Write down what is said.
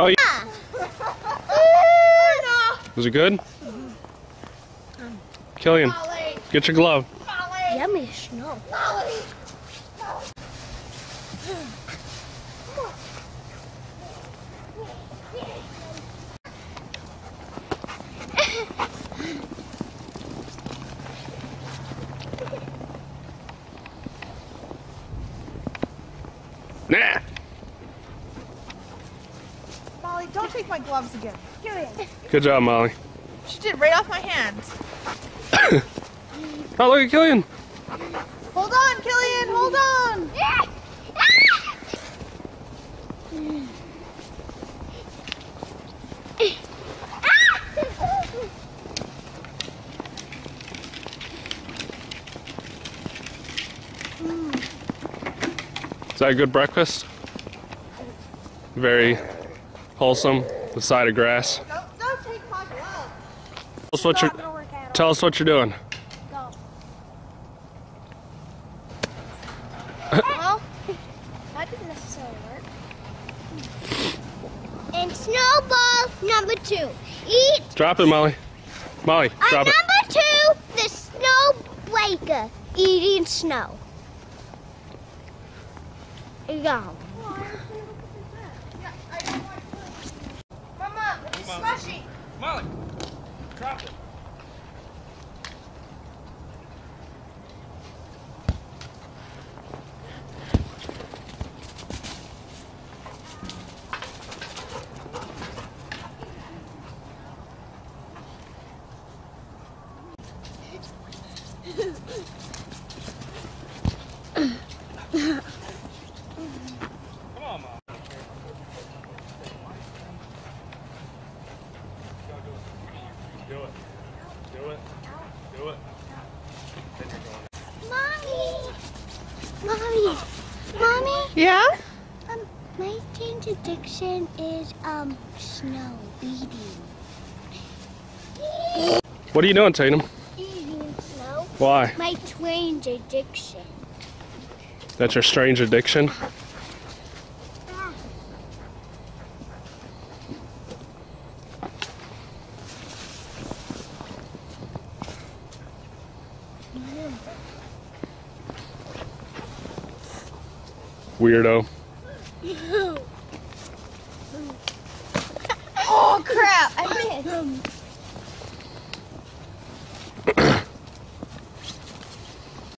Oh, yeah. Was it good? Killian, get your glove. Yummy snow. Nah. Molly, don't take my gloves again. Good job, Molly. She did it right off my hands. Oh, look at Killian. Hold on, Killian, hold on. Is that a good breakfast? Very wholesome. The side of grass. Don't take my gloves. Tell us what you're doing. Go. Well, that didn't necessarily work. And snowball number 2. Eat. Drop it, Molly. Molly, drop it. Number 2, the snow breaker eating snow. Here you go. Mama, it's slushy. Molly, drop it. Come on, Mom. Do it. Do it. Do it. Then you're going. Mommy. Yeah? My change addiction is snow eating. What are you doing, Tatum? Eating snow. Why? My strange addiction. That's your strange addiction? Weirdo. Oh crap! I missed.